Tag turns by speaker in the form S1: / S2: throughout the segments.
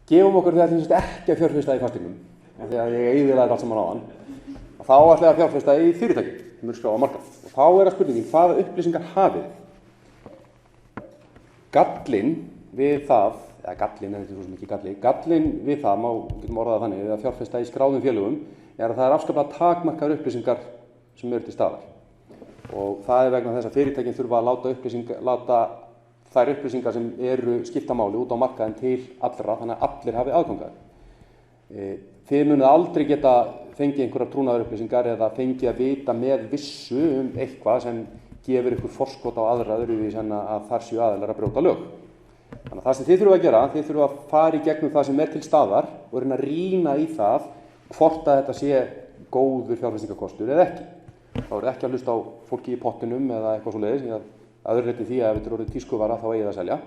S1: gefum okkur þegar það ekki að fjárfesta í fasteignum, þegar ég eyðilagði allt saman á hann, þá ætla ég að fjárfesta í fyrirtæki sem eru skráð á markað. Og þá að spurningin, hvaða upplýsingar hafið þið? Gallinn við það, eða gallinn, en þetta er svo sem ekki galli, gallinn við það, getum orðað þannig, við að fjárfesta í skráðum félögum, er að það er afskaplega takmarkaðar upplýsingar sem eru til staðar. Og það er vegna þess að fyrirtækin þurfa að láta þær upplýsingar sem eru skipta máli út á markaðinn til allra, þannig að allir hafi aðgang að þeim. Þið munið aldrei geta fengið einhverjar trúnaðarupplýsingar eða fengið að vita með vissu eitthvað sem gefur ykkur forskot á aðra öðruvísi en að þar séu aðilar að brjóta lög. Þannig að það sem þið þurfa að gera, þið þurfa að fara í gegnum það sem er til staðar og reyna að rýna í það hvort að þetta sé góður fjárfestingarkostur eða ekki. Þá er ekki að hlusta á fólki í pottinum eða eitthvað svoleiðis, að öðru leyti því að ef þetta er orðið tískuvara þá eigi það að selja.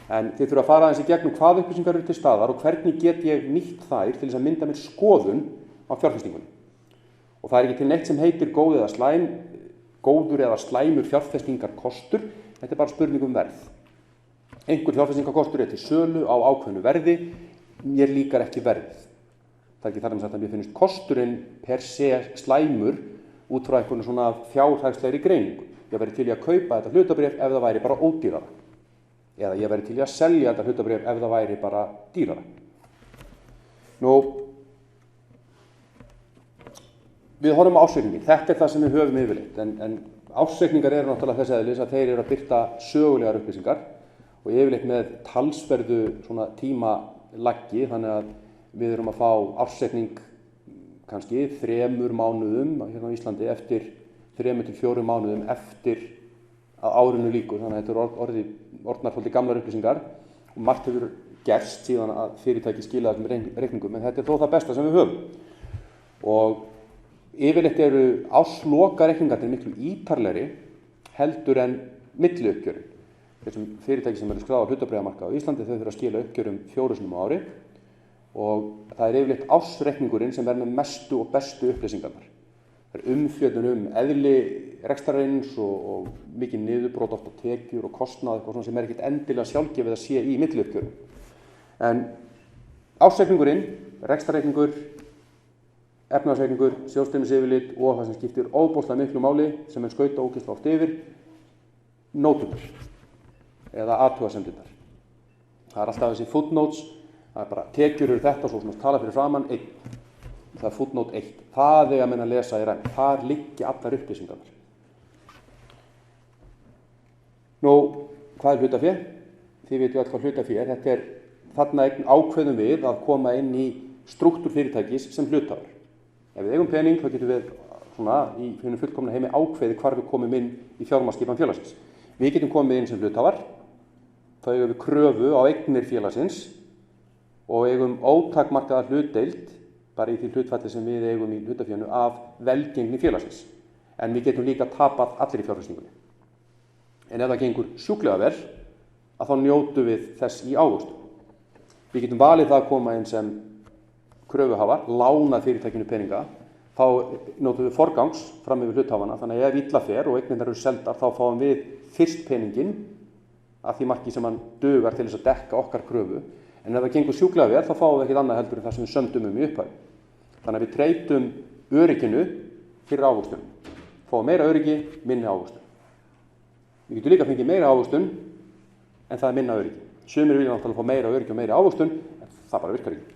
S1: En þið þurfa að fara aðeins í gegnum hvað upplýsingar eru til staðar og hvernig get ég nýtt þær til þess að mynda mér skoðun á fjárfestingunni. Og það er ekki til neitt sem heitir góður eða slæmur fjárfestingarkostur, þetta er bara spurning um verð. Einhver fjárfestingarkostur er til sölu á ákveðnu verði, mér líkar ekki verðið. Það er ekki þar að mér finnst kosturinn per se slæmur út frá einhvern svona fjárhagslegri greiningu. Ég væri til í að kaupa þetta hlutabréf ef það væri bara ódýrara. Eða ég væri til í að selja þetta hlutabréf ef það væri bara dýrara. Við horfum á ársreikningin. Þetta er það sem við höfum yfirleitt. En ársreikningar eru náttúrulega þess eðlis að þeir eru að birta sögulegar upplýsingar og yfirleitt með talsverðu svona tímalaggi, þannig að við erum að fá ársreikning kannski 3 mánuðum hérna á Íslandi eftir 3 til 4 mánuðum eftir að árinu lýkur, þannig að þetta eru orðnar svolítið gamlar upplýsingar og margt hefur gerst síðan að fyrirtæki skila þessum reikningum, en þetta er þó það besta sem við höfum. Og yfirleitt eru árslokareikningarnir miklu ítarlegri heldur en milliuppgjörin. Þessum fyrirtæki sem eru skráð á hlutabréfamarkaði á Íslandi, þau þurfa að skila uppgjörum 4 sinnum á ári og það er yfirleitt ársreikningurinn sem er með mestu og bestu upplýsingarnar. Það er umfjöllun eðli rekstrarins og mikið niðurbrot oft á tekjur og kostnað, eitthvað svona sem er ekkert endilega sjálfgefið að sé í milliuppgjörum. En ársreikningurinn, rekstrarreikningur, efnahagsreikningur, sjóðstreymisyfirlit og það sem skiptir ofboðslega miklu máli sem er skauta ógeðslega oft yfir, nóturnar eða athugasemdirnar. Það er alltaf þessi footnotes, það er bara tekjur eru þetta svo svona tala fyrir framann 1. Það er footnote 1. Það er að menna að lesa í ræm. Þar liggja allar upplýsingarnar. Hvað er hlutafé? Þið veitum öll hvað hlutafé er. Þetta er þarna ákveðum við að koma inn í strúktúr fyrirtækis sem hluthafar. Ef við eigum pening þá getum við svona í hinu fullkomna heimi ákveði hvar við komum inn í fjármagnsskipan félagsins. Við getum komið inn sem hluthafar. Þá eigum við kröfu á eignir félagsins og eigum ótakmarkaða hlutdeild bara í því hlutfalli sem við eigum í hlutafénu af velgengni félagsins. En við getum líka tapað allir í fjárfestingunni. En ef það gengur sjúklega vel, að þá njótum við þess í ávöxtum. Við getum valið það að koma inn sem kröfuhafar, lána fyrirtækinu peninga, þá nótum við forgangs fram yfir hluthafana, þannig að ef illa fer og eignirnar eru seldar, þá fáum við fyrst peninginn að því marki sem hann dugar til þess að dekka okkar kröfu. En ef það gengur sjúklega vel, þá fáum við ekkert annað heldur en það sem við sömdum í upphæð. Þannig að við treytum örygginu fyrir ávöxtun. Fáum meira öryggi, minni ávöxtun. Við getum líka fengið meira ávöxtun, en það er minna öryggi. Sumir vilja náttúrulega fá meira öryggi og meira ávöxtun, en það bara virkar ekki.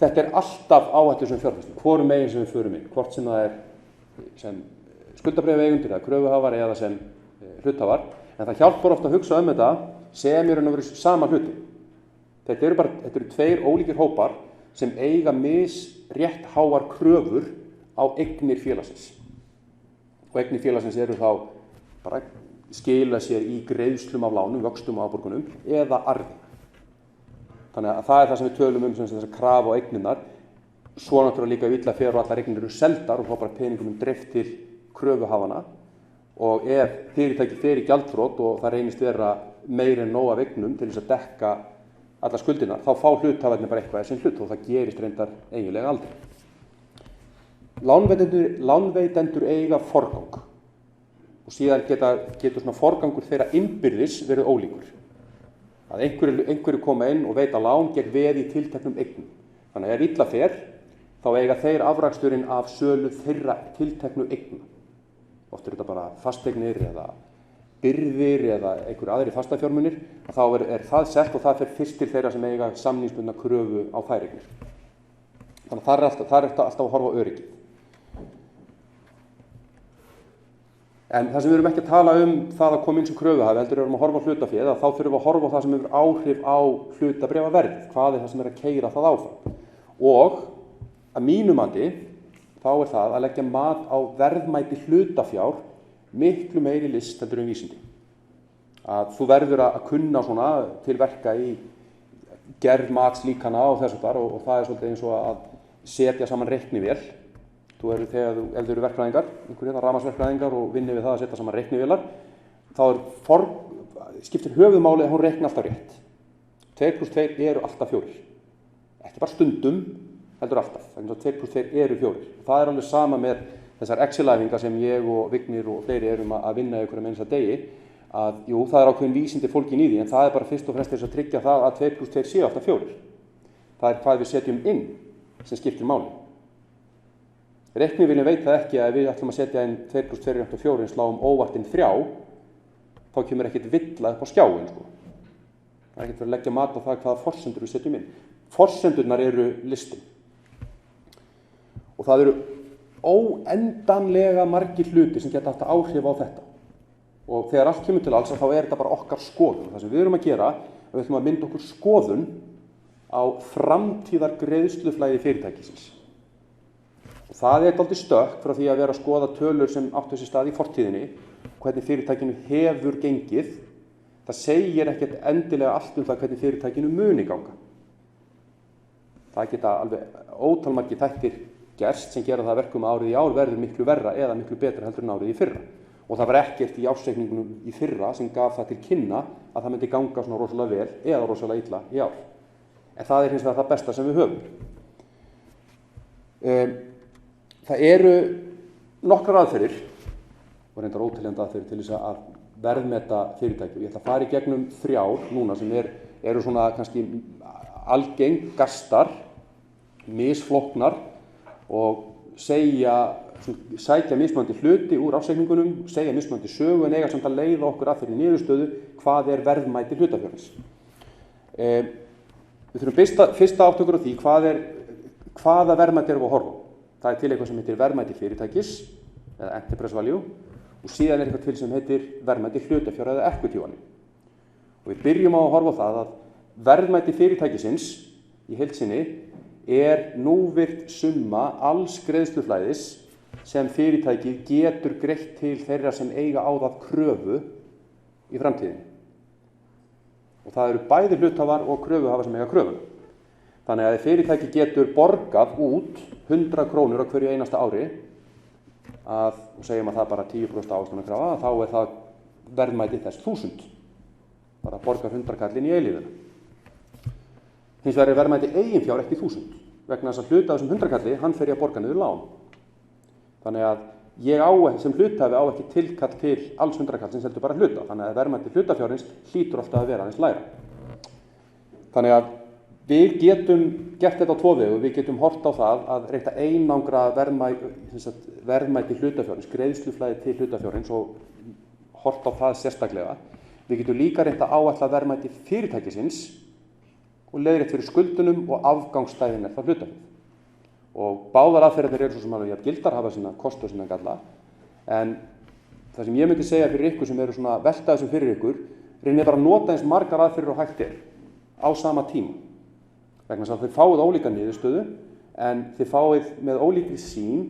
S1: Þetta er alltaf áhættu sem fjárfesting, hvorum megin sem við förum inn, hvort sem það er sem skuldabréfaeigendur eða kröfuhafar eða sem hluthafar. En það hjálpar ofta að hugsa þetta sem í raun og veru sama hluti. Þetta eru 2 ólíkir hópar sem eiga misrétt háar kröfur á eignir félagsins. Og eignir félagsins eru þá bara skila sér í greiðslum af lánum, vöxtum og afborgunum eða arði. Þannig að það er það sem við tölum sem þess að krafa á eigninnar. Svo náttúrulega líka illa fer og allar eignir eru seldar og þá bara peningunum dreift til kröfuhafana. Og ef fyrirtæki fer í gjaldþrot og það reynist vera meira en nóg af eignum til þess að dekka allar skuldirnar, þá fá hluthafarnir bara eitthvað sem hlut og það gerist reyndar eiginlega aldrei. Lánveitendur eiga forgang. Og og síðan getur svona forgangur þeirra innbyrðis verið ólíkur. Að einhverju koma inn og veita lán gegn veði í tilteknum eignum. Þannig að ef illa fer, þá eiga þeir afraksturinn af sölu þeirra tilteknu eigna. Oft þetta bara fasteignir eða byrðir eða einhverju aðri fastafjármunir, þá það sett og það fer fyrst til þeirra sem eiga samningsbundna kröfu á þær eignir. Þannig að það er alltaf að horfa á öryggið. En það sem við erum ekki að tala það að koma inn sem kröfuhafi, heldur erum að horfa á hlutaféð, þá þurfum við að horfa á það sem hefur áhrif á hlutabréfaverð. Hvað það sem að keyra það áfram? Og að mínu mati, þá það að leggja mat á verðmæti hlutafjár miklu meiri list heldur vísindi. Að þú verður að kunna svona til verka í gerð matslíkana og þessu þar og það svolítið eins og að setja saman reiknivél. Ef þið eru verkfræðingar, einhverjir rafmagnsverkfræðingar og vinni við það að setja saman reiknivélar, þá skiptir höfuðmáli að hún reikna alltaf rétt. 2 + 2 eru alltaf 4. Ekki bara stundum, heldur alltaf. Þannig að 2 + 2 eru 4. Það alveg sama með þessar Excel-æfingar sem ég og Vignir og fleiri erum að vinna ykkur eins að degi, að jú, það ákveðin vísindi fólkin í því, en það bara fyrst og fremst þess að tryggja það að 2 + 2 séu alltaf 4. Það hvað við setjum inn sem skiptir máli. Reiknivélinni veit það ekki að ef við ætlum að setja inn 2 + 2 = 4 sláum óvartinn 3, þá kemur ekkert villa upp á skjáin. Það er ekkert verið að leggja mat á það hvaða forsendur við setjum inn. Forsendurnar eru listin. Og það eru óendanlega margir hlutir sem geta haft áhrif á þetta. Og þegar allt kemur til alls, þá þetta bara okkar skoðun. Það sem við erum að gera, við ætlum að mynda okkur skoðun á framtíðar greiðsluflæði fyrirtækisins. Og það dálítið stökk frá því að vera að skoða tölur sem áttu sér stað í fortíðinni, hvernig fyrirtækinu hefur gengið. Það segir ekkert endilega allt það hvernig fyrirtækinu muni ganga. Það geta alveg ótalmargir þættir gerst sem gera það verkum að árið í ár verður miklu verra eða miklu betra heldur en árið í fyrra. Og það var ekkert í ársreikningunum í fyrra sem gaf það til kynna að það myndi ganga svona rosalega vel eða rosalega illa í ár. En það hins vegar það besta sem við höfum. Það eru nokkrar aðferðir, og reyndar óteljandi aðferðir til þess að verðmeta fyrirtæki. Ég ætla að fara í gegnum 3 núna sem eru svona kannski algengastar, misflóknar og sækja mismunandi hluti úr ársreikningunum, segja mismunandi sögu en eiga samt að leiða okkur að þeirri niðurstöðu hvað verðmæti hlutafjárins. Við þurfum fyrst að átta okkur á því hvaða verðmæti erum við að horfa á. Það til eitthvað sem heitir verðmæti fyrirtækis, eða enterprise value, og síðan eitthvað til sem heitir verðmæti hlutafjár eða equity value. Og við byrjum á að horfa á það að verðmæti fyrirtækisins í heild sinni núvirt summa alls greiðsluflæðis sem fyrirtækið getur greitt til þeirra sem eiga á það kröfu í framtíðinni. Og það eru bæði hluthafar og kröfuhafar sem eiga kröfuna. Þannig að ef fyrirtæki getur borgað út 100 krónur á hverju einasta ári, og segjum að það bara 10% ávöxtunarkrafa, þá það verðmæti þess 1000. Bara borgar 100 kallinn í eilífuna. Hins vegar verðmæti eiginfjár ekki 1000, vegna þess að hluta af þessum 100 kalli, hann fer í að borga niður lán. Þannig að ég sem hluthafi á ekki tilkall til alls 100 kallsins heldur bara hluta. Þannig að verðmæti hlutafjárins hlýtur alltaf að vera aðeins lægra. Þannig að við getum gert þetta á 2 vegu. Við getum hort á það að reikna einangra verðmæti hlutafjárins, greiðsluflæði til hlutafjárins og hort á það sérstaklega. Við getum líka reikna áætla verðmæti fyrirtækisins og leiðrétt fyrir skuldunum og afgangsstæðin það hlutafjár. Og báðar aðferðirnar eru svo sem alveg jafn gildar, hafa sína kosti og sína galla. En það sem ég myndi segja fyrir ykkur sem eru svona velta þessum fyrir ykkur, reynið bara að nota eins margar aðferðir og hægt á sama tíma. Vegna þess að þið fáið ólíka niðurstöðu, en þið fáið með ólíkri sýn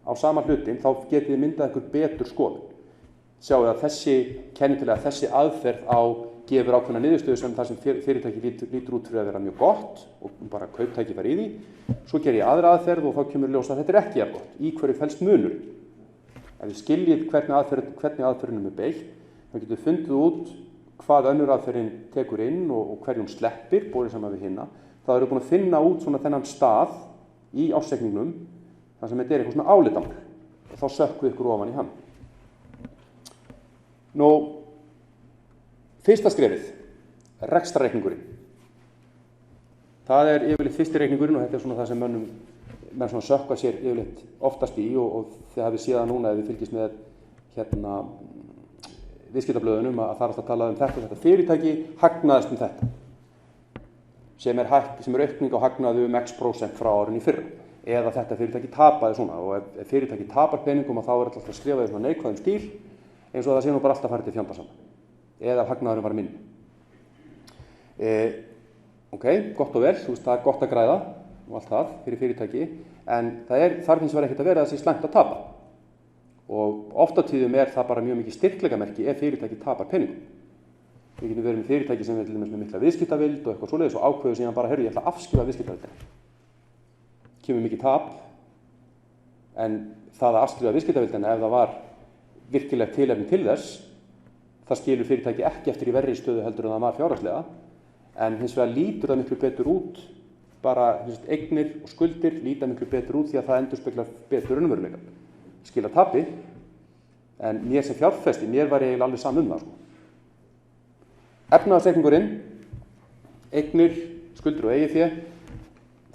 S1: á sama hlutin, þá getið þið myndað ykkur betur skoðun. Sjáu að þessi aðferð gefur ákveðna niðurstöðu sem það sem fyrirtæki lítur út fyrir að vera mjög gott og bara kauptækifæri í því. Svo ger ég aðra aðferð og þá kemur ljós að þetta ekki jafn gott. Í hverju felst munurinn? Ef þið skiljið hvernig aðferðinum beitt, þá getur þið fundið út hvað önnur aðferðin tekur inn og hverjum sleppir, borið saman við hinna. Það eru búin að finna út svona þennan stað í ársreikningnum þar sem þetta eitthvað svona álitamál og þá sökkvið ykkur ofan í hann. Nú, fyrsta skrefið, rekstrarreikningurinn. Það yfirleitt fyrsti reikningurinn og þetta svona það sem menn svona sökkva sér yfirleitt oftast í og þið hafið séð það núna ef þið fylgist með viðskiptablöðunum að það er alltaf að tala þetta fyrirtæki hagnaðist þetta sem er aukning á hagnaði x% frá árinu í fyrra eða þetta fyrirtæki tapaði svona og ef fyrirtæki tapar peningum þá er alltaf að skrifa því svona neikvæðum stíl eins og það sé nú bara alltaf farið til fjandasama eða ef hagnaðurinn var minni. Ok, gott og vel, það er gott að græða og allt það fyrir fyrirtæki en þarf hins vegar ekkert að vera þessi slæmt að tapa og oft á tíðum það bara mjög mikið styrkleikamerki ef fyrirtæki tapar peningum. Við getum verið með fyrirtæki sem er til dæmis með mikla viðskiptavild og eitthvað svoleiðis og ákveður síðan bara, ég ætla að afskrifa viðskiptavildina. Kemur mikið tap en það að afskrifa viðskiptavildina ef það var virkilega tilefni til þess, það skilur fyrirtæki ekki eftir í verri stöðu heldur en það var fjárhagslega en hins vegar lítur það miklu betur út, bara eignir og skuldir líta miklu betur út því að það endurspeglar betur raunveruleikann. Skila tapi, en mér sem fjárfesti, mér var eiginlega alveg saman það. Efnahagsreikningurinn, eignir, skuldir og eigið fé,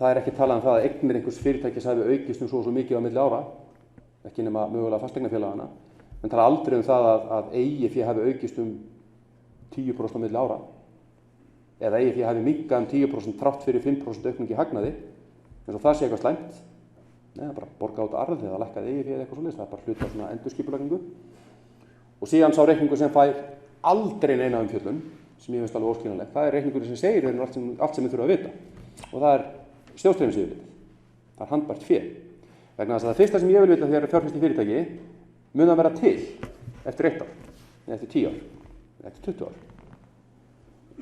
S1: það er ekki talað það að eignir einhvers fyrirtækis hafi aukist svo mikið á milli ára, ekki nema mögulega fasteignafélagana, en tala aldrei það að eigið fé hafi aukist 10% á milli ára. Eða eigið fé hafi minnkað 10% þrátt fyrir 5% aukning í hagnaði, eins og það sé eitthvað slæmt. Nei, það er bara að borga út arð eða lækkað eigið fé eða eitthvað svoleiðis, það er bara hluti af svona endurskipulagningu. Og síðan sá reikningur sem fær aldrei neina umfjöllun, sem ég finnst alveg óskiljanlegt, það er reikningur sem segir allt sem við þurfum að vita. Og það er snjóstreymisyfirlit. Það er handbært fé. Vegna þess að það fyrsta sem ég vil vita þegar fjárfesti í fyrirtæki mun að vera til eftir 1 ár, eða eftir 10 ár, eða eftir 20 ár.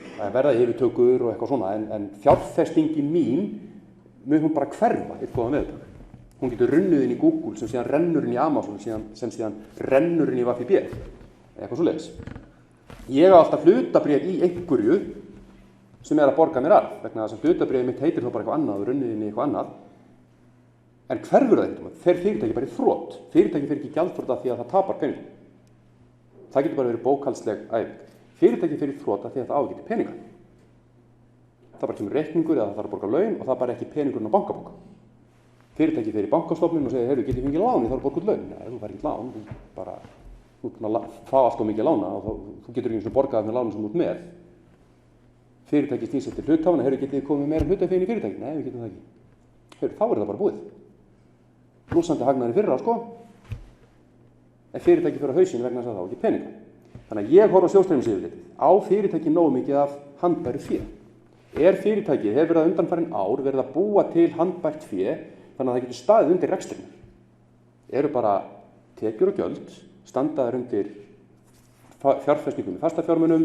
S1: Það verða yfirtökur og eitthvað svona, en fjárfestingin mín mun hún bara hverfa eitt góðan veðurdag. Hún getur runnið inn í Google sem síðan rennur inn í Amazon sem síðan rennur inn í VFB eða eitthvað svoleiðis. Ég á alltaf hlutabréf í einhverju sem að borga mér arð vegna þess að hlutabréfið mitt heitir þá bara eitthvað annað og runnið inn í eitthvað annað. En hverfur það eitthvað? Fer fyrirtæki bara í þrot. Fyrirtæki fer ekki í gjaldþrot af því að það tapar peningum. Það getur bara verið bókhaldsleg æfing. Fyrirtæki fer í þrot af því að það á ekki peninga. Það bara kemur reikningur eða það þarf að borga laun og það bara ekki peningurinn á bankabók. Fyrirtæki fer í bankastofnun og segir, heyrðu, getið fengið lán, ég þarf að borga út laun. Nei, þú fær ekki lán, þú fá allt of mikið lána og þú getur ekki borgað með lánin sem þú ert með. Fyrirtæki snýr sér til hluthafana, heyrðu, getið þið komið meira hlutafé inn í fyrirtæki? Nei, við getum það ekki. Heyrðu, þá er það bara búið. Blússandi hagnaður í fyrra, sko. En fyrirtæki fer á hausinn vegna þess að það á ekki peninga. Þannig að ég horf á sjóðstreymisyfirlitið. Á fyrirtæki nógu mikið af handbæru fé? Fyrirtækið hefur verið undanfarin ár verið að búa til handbært fé þannig að það getur staðið undir rekstrinum. Eru bara tekjur og gjöld, standaðir undir fjárfestingum í fastafjármunum,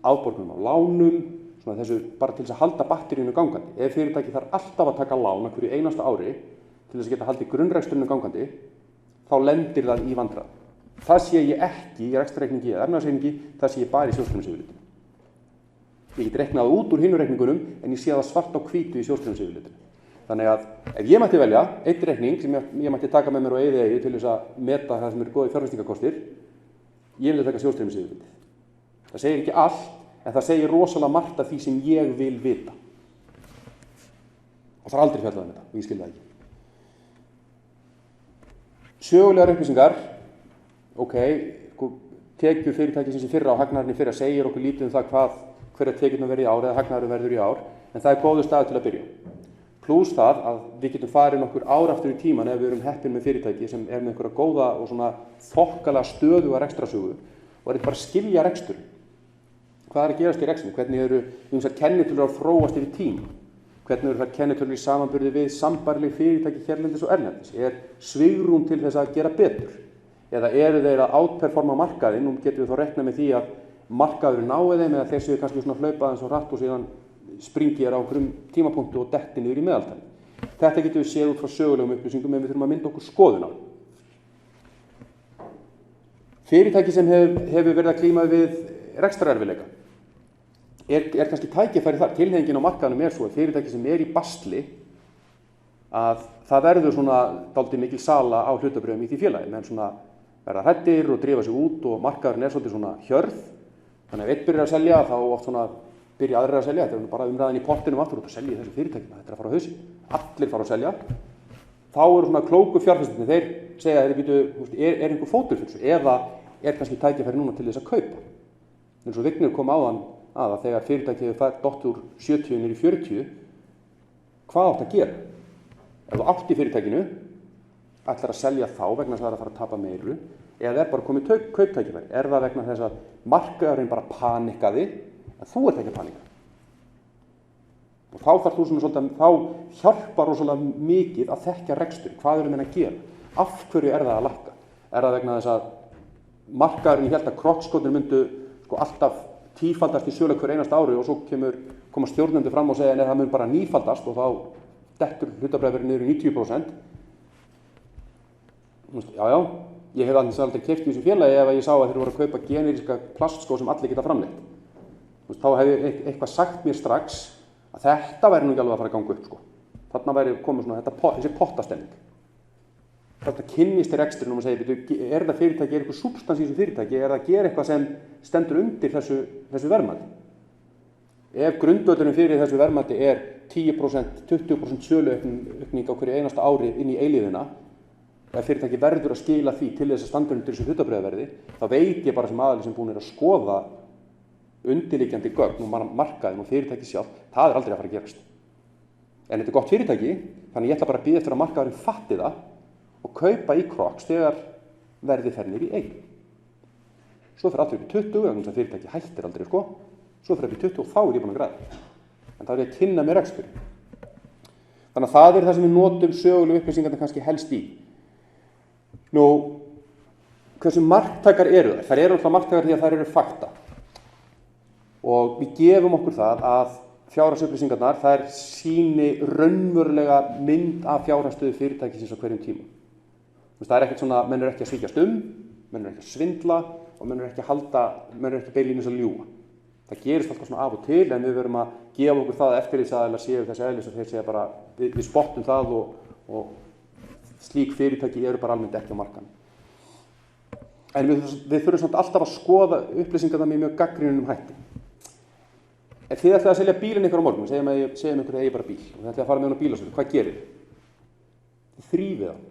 S1: afborgunum af lánum, svona þessu bara til þess að halda batterínu gangandi. Ef fyrirtækið þarf alltaf að taka lán hverju einasta ári til þess að geta haldið grunnrekstrinu gangandi, þá lendir það í vandræðum. Það sé ég ekki í rekstrarreikningi eða efnahagsreikningi, það sé ég bara í sjóðstreymisyfirlitinu. Ég get reiknað út úr hinu reikningunum en ég sé það svart á hvítu í sjóðstreymisyfirlitinu. Þannig að ef ég mætti velja einn reikning sem ég mætti taka með mér og eyði til þess að meta það sem eru góðir fjárfestingarkostir, ég vil taka sjóðstreymisyfirlitið. Það segir ekki allt, en það segir rosalega margt af því sem ég vil vita. Og það er aldrei fjallað þetta og ég skil það ekki. Sögulegar upplýsingar, ok, tekjur fyrirtækisins í fyrra á hagnaðurinn í fyrra segir okkur lítið það hverja tekjurnar verður í ár eða hagnaðurinn verður í ár, en það er góður staður til að byrja. Plús það að við getum farið nokkur ár aftur í tíman ef við erum heppin með fyrirtæki sem er með einhverja góða og svona þokkalega stöðuga rekstrasögu og er ekki bara að skilja rekstur. Hvað er að gerast í rekstrinu? Hvernig eru þessar kennitölur að þróast yfir tíma? Hvernig eru þær kennitölur í samanburði við sambærileg fyrirtæki hérlendis og erlendis? Er svigrúm til þess að gera betur? Eða eru þeir að outperforma markaðinn og getum við þá reiknað með því að markaðurinn nái þeim eða þeir séu kannski svona hlaupað eins og ratt og síðan springi á einhverjum tímapunkti og detti niður í meðaltali. Þetta getum við séð út frá sögulegum upplýsingum en við þurfum að mynda okkur skoðun á. Fyrirtæki sem hefur verið að klíma við rekstrarerfiðleika. Er kannski tækifæri þar, tilhneigingin á markaðnum svo að fyrirtæki sem í basli að það verður svona dálítið mikil sala á hlutabréfum í því félagi, menn svona verða hræddir og drífa sig út og markaðurinn svolítið svona hjörð. Þannig ef einn byrjar að selja þá oft svona byrja aðrir að selja. Þetta bara umræðan í pottinum aftur og selja þessu fyrirtækjum. Þetta að fara á hausinn. Allir fara að selja. Þá eru svona klóku fjárfestarnir, þeir segja að er einhver fótur fyrir þessu eða kannski tækifæri núna til þess að kaupa. Eins og Vignir kom áðan að þegar fyrirtækið hefur dottið úr 70 niður í 40, hvað átt að gera? Ef þú átt í fyrirtækinu, ætlar að selja þá vegna þess að það er að fara að tapa meiru, eða bara komið kauptækifæri? Er það vegna þess að markaðurinn bara panikaði, en þú ert ekki að panika? Og þá þarf þú þá hjálpar rosalega mikið að þekkja rekstur. Hvað eru menn að gera? Af hverju er það að lækka? Er það vegna þess að markaðurinn hélt að krokkskotnir myndu alltaf tífaldast í sölu hver einasta ári og svo koma stjórnendur fram og segja að það mun bara nífaldast og þá dettur hlutabréfaverðið niður í 90%. Já, ég hef aldrei keypt í þessu félagi ef ég sá að þeir voru að kaupa generíska plastskó sem allir geta framleitt. Þá hefði eitthvað sagt mér strax að þetta væri nú ekki alveg að fara að ganga upp. Þarna væri komið þessi pottastemning. Þetta kynnist í reksturinn og maður segir, er það fyrirtæki, eitthvað substans í þessu fyrirtæki, er það að gera eitthvað sem stendur undir þessu verðmæti? Ef grundvöllurinn fyrir þessu verðmæti 10%, 20% söluaukning á hverju einasta ári inn í eilífðina, ef fyrirtæki verður að skila því til þess að standa undir þessu hlutabréfaverði, þá veit ég bara sem aðili sem búin að skoða undirliggjandi gögn og markaðum og fyrirtæki sjálf, það er aldrei að fara að gerast. En þetta er gott fyrirtæki, þannig ég ætla bara að bíða eftir að markaðurinn fatti það og kaupa í Crocs þegar verðið fer niður í 1. Svo fer allir upp í 20, þannig að fyrirtæki hættir aldrei, Svo fer upp í 20 og þá er ég búin að græða. En þá er ég að kynna mér rekstur. Þannig að það er það sem við notum sögulegu upplýsingarna kannski helst í. Nú, hversu marktækar eru þær? Þær eru alltaf marktækar því að þær eru fakta. Og við gefum okkur það að fjárhagsupplýsingarnar, þær sýni raunverulega mynd af fjárhagsstöðu fyrirtækisins á hverjum tíma. Það er ekkert svona, menn eru ekki að svíkjast menn eru ekki að svindla og menn eru ekki beinlínis að ljúga. Það gerist alltaf svona af og til, en við verum að gefa okkur það að eftirlitsaðilar séu þessi eðlis og þeir segja bara, við spottum það og slík fyrirtæki eru bara almennt ekki á markaðnum. En við þurfum samt alltaf að skoða upplýsingarna með mjög gagnrýnum hætti. Ef þið ætlaði að selja bílinn ykkur á morgun, segjum ykkur að eigi bara bíl og þið ætlaði að fara með hann á bílasölu, hvað gerir þið? Þið þrífið hann.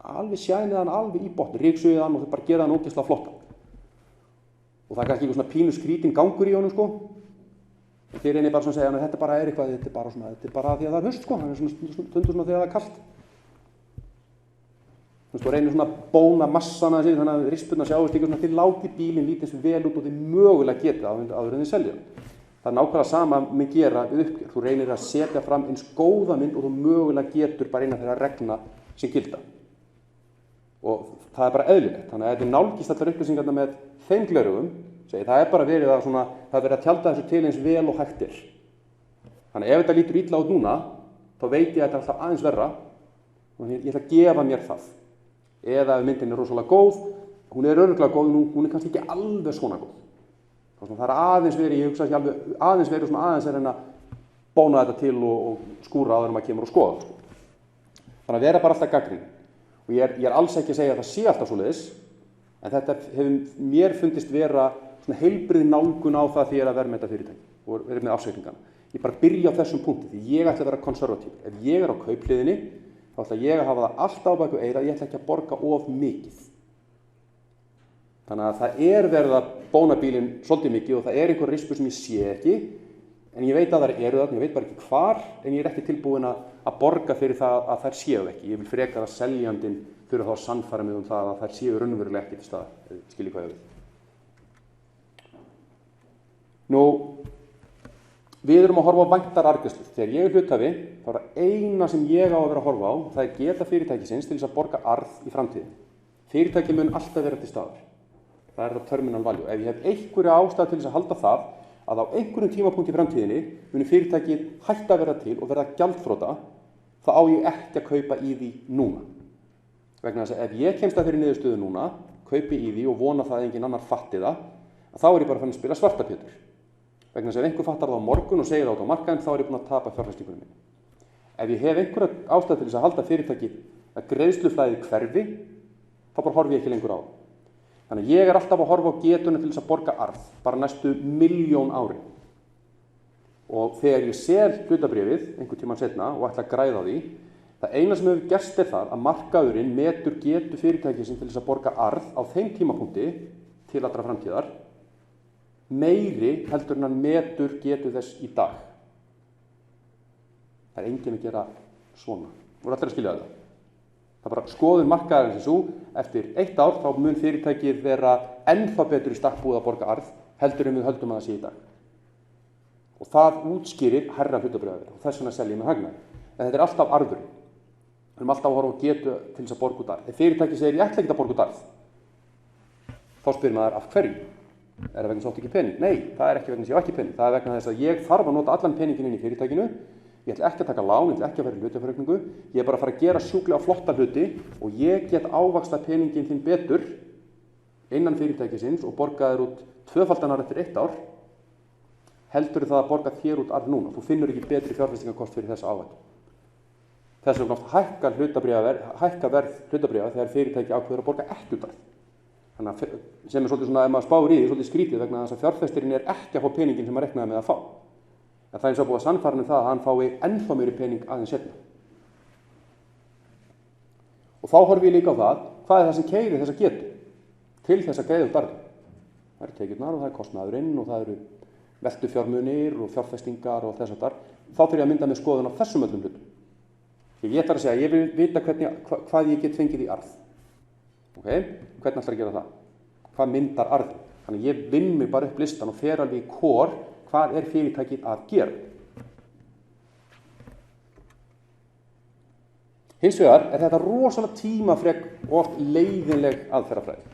S1: Alveg sjænið hann alveg í botn, ryksuðið hann og þið bara gera hann ógeðslega flottan. Og það er kannski einhver svona pínu skrítin gangur í honum, En þið reynir bara svona að segja, þetta bara er eitthvað, þetta er bara því að það er haust, Það er stundur svona þegar það er kalt. Þú reynir svona að bóna massana sig, þannig að rispurnar sjáist ykkur svona, þið láti bílinn lítið eins vel út og þið mögulega getið áður en þið selja hann. Það er nákvæmlega sama með gera við uppgjör. Þú reynir að setja fram eins góða mynd og þú mögulega getur bara innan þeirra regna sem gilda. Og það er bara eðlilegt. Þannig að þetta er nálgist allar upplýsingarna með þeim gleraugum, það er bara verið að það er verið að tjalda þessu til eins vel og hægt er. Þannig að ef þetta lítur illa út núna, þá veit ég að þetta er alltaf aðeins verra og ég ætla að gefa mér það. Eða ef myndin er rosalega góð, hún er örugglega góð, hún er kannski ekki alveg svona góð. Það er aðeins verið, ég hugsa ekki alveg aðeins verið svona aðeins að reyna að bóna þetta til og skúra áður en maður kemur og skoða. Þannig að vera bara alltaf gagnrýnin. Og ég er alls ekki að segja að það sé alltaf svoleiðis, en þetta hefur mér fundist vera svona heilbrigð nálgun á það því að verðmeta fyrirtæki og verið með afsveiflingana. Ég bara byrja á þessum punkti því ég ætla að vera konservatív. Ef ég er á kauphliðinni, þá ætla ég að hafa það alltaf á bak við eyrað, ég ætla ekki að borga of mikið. Þannig að það er verið að bóna bílinn svolítið mikið og það er einhver rispur sem ég sé ekki, en ég veit að það eru þarna, ég veit bara ekki hvar, en ég er ekki tilbúin að borga fyrir það að þær séu ekki. Ég vil frekar að seljandinn fyrir þá að sannfæra mig það að þær séu raunverulega ekki til staðar, skiljið hvað ég vil. Nú, við erum að horfa á væntar arðgreiðslur. Þegar ég er hluthafi, þá er það eina sem ég á að vera að horfa á, það er geta fyrirtækisins til þess að borga arð í framtíðinni. Fyrirtæki mun alltaf vera til staðar. Það er það terminal value. Ef ég hef einhverja ástæðu til þess að halda það, að á einhverjum tímapunkt í framtíðinni muni fyrirtækið hætta að vera til og verða gjaldþrota, þá á ég ekki að kaupa í því núna. Vegna þess að ef ég kemst að þeirri niðurstöðu núna, kaupi í því og vona það að engin annar fatti það, þá er ég bara farin að spila svartapjötur. Vegna þess að ef einhver fattar það á morgun og segir það út á markaðinn, þá er ég búin að tapa fjárfestingunum minni. Ef ég hef einhverja ástæðu til þess að halda fyrirtækið að greiðsluflæðið hverfi, þá bara horfi ég ekki lengur á það. Þannig að ég er alltaf að horfa á getuna til þess að borga arð, bara næstu 1.000.000 ári. Og þegar ég sel hlutabréfið einhvern tímann seinna og ætla að græða á því, það eina sem hefur gerst er það að markaðurinn metur getu fyrirtækisins til þess að borga arð á þeim tímapunkti til allra framtíðar meiri heldur en hann metur getu þess í dag. Það er enginn að gera svona. Þú voru allir að skilja þetta. Það er bara skoðun markaðarins þessu, eftir 1 ár þá mun fyrirtækið vera ennþá betur í stakk búið að borga arð heldur en við höldum að það sé í dag. Og það útskýrir hærra hlutabréfaverð og þess vegna selja ég með hagnaði. En þetta er alltaf arðurinn. Við erum alltaf að horfa á getu til þess að borga út arð. Ef fyrirtækið segir ég ætla ekki að borga út arð, þá spyrir maður af hverju. Er það vegna þess að þú átt ekki pening? Nei, það er ekki vegna þess að ég á ekki pening. Það er vegna þess að ég þarf að nota allan peninginn inn í fyrirtækinu. Ég ætla ekki að taka lán, ég ætla ekki að vera í hlutafjáraukningu. Ég er bara að fara að gera sjúklega flotta hluti og ég get ávaxta peninginn þinn betur innan fyrirtækisins og borga þér út 2-faldan ár eftir 1 ár. Heldur það að borga þér út arð núna. Þú finnur ekki betri fjárfestingarkost fyrir þessa áhættu. Þess vegna oft hækka verð hlutabréfa þegar fyrirtæki ákveður að borga ekki út arð. Þannig að sem er svolítið svona, ef maður spáir í því, svolítið skrítið vegna þess að fjárfestirinn er ekki að fá peninginn sem maður reiknaði með að fá. En það er eins og búið að sannfæra um það að hann fái ennþá meiri pening aðeins seinna. Og þá horfum við líka á það, hvað er það sem keyrir þessa getu til þess að greiða út arð. Það eru tekjurnar og það er kostnaðurinn og það eru veltufjármunir og fjárfestingar og þess aftar. Þá þarf ég að mynda með skoðun á þessum öllum hlutum. Ég þarf að segja, ég vil vita hvað ég get fengið í arð. Okay? Hvernig ætlar að gera það? Hvað myndar arð? Þannig ég vinn mig bara upp listan og fer alveg í kor hvað er fyrirtækið að gera. Hins vegar er þetta rosalega tímafrek og oft leiðinleg aðferðafræði.